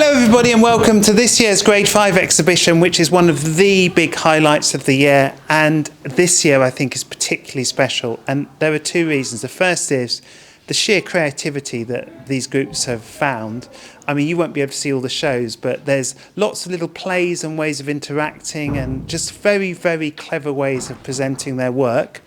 Hello everybody and welcome to this year's Grade 5 exhibition, which is one of the big highlights of the year, and this year I think is particularly special, and there are two reasons. The first is the sheer creativity that these groups have found. I mean, you won't be able to see all the shows, but there's lots of little plays and ways of interacting and just very, very clever ways of presenting their work.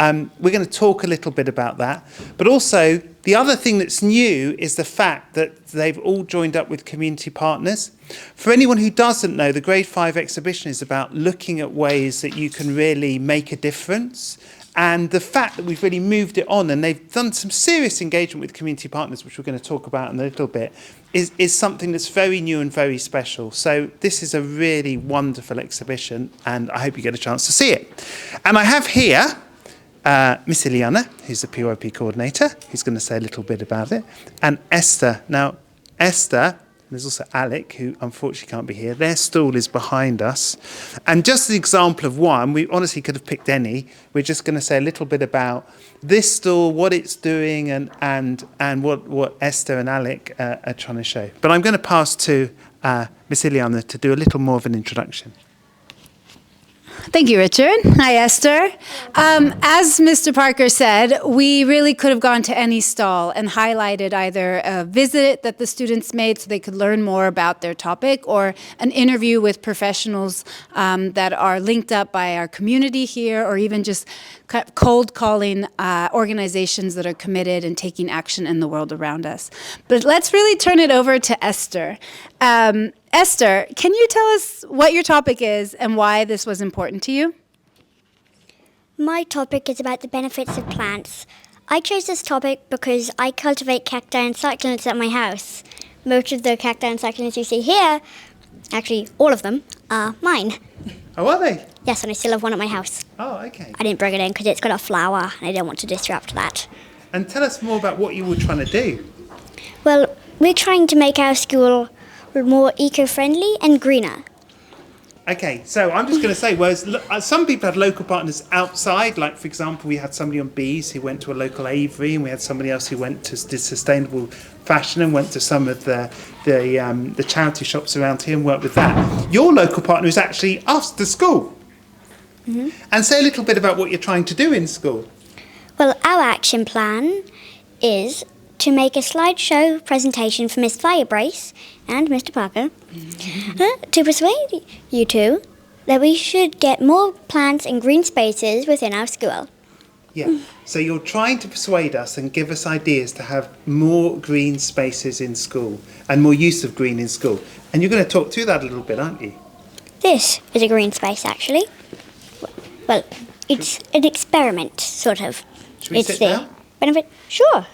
We're going to talk a little bit about that, but also the other thing that's new is the fact that they've all joined up with community partners. For anyone who doesn't know, the Grade 5 exhibition is about looking at ways that you can really make a difference. And the fact that we've really moved it on and they've done some serious engagement with community partners, which we're going to talk about in a little bit, is something that's very new and very special. So this is a really wonderful exhibition and I hope you get a chance to see it. And I have here Miss Iliana, who's the PYP coordinator, who's going to say a little bit about it, and Esther. Now, Esther, there's also Alec, who unfortunately can't be here. Their stall is behind us. And just an example of one, we honestly could have picked any. We're just going to say a little bit about this stall, what it's doing, and what Esther and Alec are trying to show. But I'm going to pass to Miss Iliana to do a little more of an introduction. Thank you, Richard. Hi, Esther. As Mr. Parker said, we really could have gone to any stall and highlighted either a visit that the students made so they could learn more about their topic, or an interview with professionals that are linked up by our community here, or even just cold calling organizations that are committed and taking action in the world around us. But let's really turn it over to Esther. Esther, can you tell us what your topic is and why this was important to you? My topic is about the benefits of plants. I chose this topic because I cultivate cacti and succulents at my house. Most of the cacti and succulents you see here, actually all of them, are mine. Oh, are they? Yes, and I still have one at my house. Oh, okay. I didn't bring it in because it's got a flower and I don't want to disrupt that. And tell us more about what you were trying to do. Well, we're trying to make our school more eco-friendly and greener. Okay, so I'm just going to say, whereas some people had local partners outside, like for example, we had somebody on bees who went to a local aviary, and we had somebody else who went to did sustainable fashion and went to some of the charity shops around here and worked with that. Your local partner is actually us, the school. Mm-hmm. And say a little bit about what you're trying to do in school. Well, our action plan is to make a slideshow presentation for Miss Firebrace and Mr. Parker to persuade you two that we should get more plants and green spaces within our school. Yeah, so you're trying to persuade us and give us ideas to have more green spaces in school and more use of green in school. And you're going to talk through that a little bit, aren't you? This is a green space, actually. Well, it's an experiment, sort of. Should we sit down? Benefit. Sure.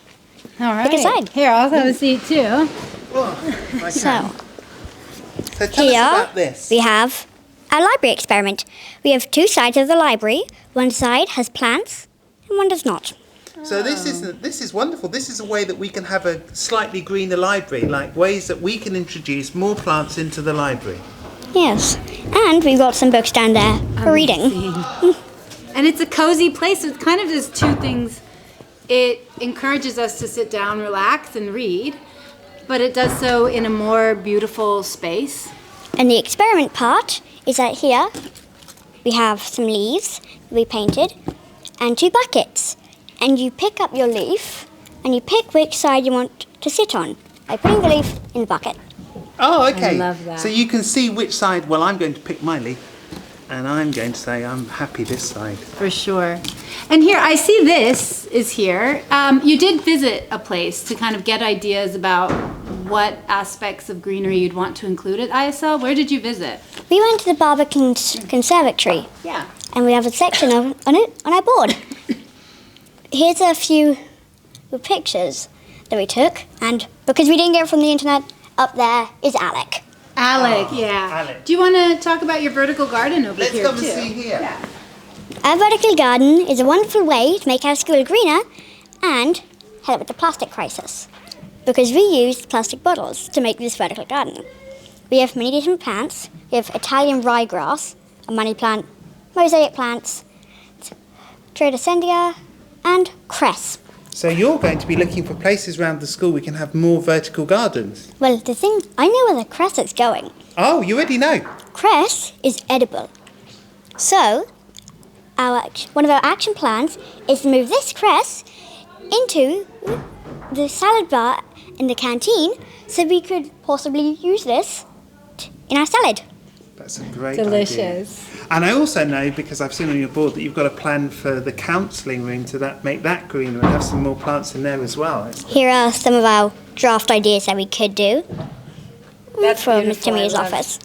All right. Look inside. Here, I'll have a seat too. Oh, I So tell here us about this. we have our library experiment. We have two sides of the library. One side has plants and one does not. So this is wonderful. This is a way that we can have a slightly greener library, like ways that we can introduce more plants into the library. Yes. And we've got some books down there for reading. And it's a cozy place. It kind of does two things. It encourages us to sit down, relax, and read, but it does so in a more beautiful space. And the experiment part is that here we have some leaves we painted and two buckets. And you pick up your leaf and you pick which side you want to sit on by putting the leaf in the bucket. Oh, okay. I love that. So you can see which side. Well, I'm going to pick my leaf, and I'm going to say I'm happy this side. For sure. And here, I see this is here. You did visit a place to kind of get ideas about what aspects of greenery you'd want to include at ISL. Where did you visit? We went to the Barbican Conservatory. Yeah. And we have a section on our board. Here's a few pictures that we took, and because we didn't get it from the internet, up there is Alec. Alec, yeah. Alec. Do you want to talk about your vertical garden over Let's here come too? and see here. Yeah. Our vertical garden is a wonderful way to make our school greener and help with the plastic crisis, because we used plastic bottles to make this vertical garden. We have many different plants. We have Italian ryegrass, a money plant, mosaic plants, Tradescendia, and cress. So you're going to be looking for places around the school we can have more vertical gardens. Well, the thing, I know where the cress is going. Oh, you already know. Cress is edible. So, one of our action plans is to move this cress into the salad bar in the canteen so we could possibly use this in our salad. That's a great idea. Delicious. And I also know, because I've seen on your board, that you've got a plan for the counselling room to make that greener and have some more plants in there as well. Here are some of our draft ideas that we could do That's from beautiful. Mr. Mia's I love office.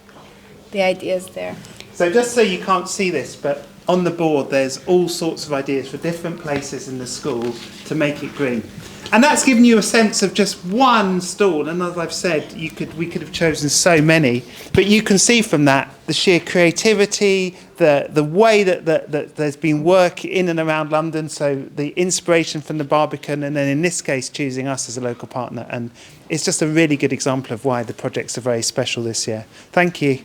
The ideas there. So just so you can't see this, but on the board there's all sorts of ideas for different places in the school to make it green. And that's given you a sense of just one stall. And as I've said, we could have chosen so many. But you can see from that the sheer creativity, the way that there's been work in and around London. So the inspiration from the Barbican, and then in this case choosing us as a local partner. And it's just a really good example of why the projects are very special this year. Thank you.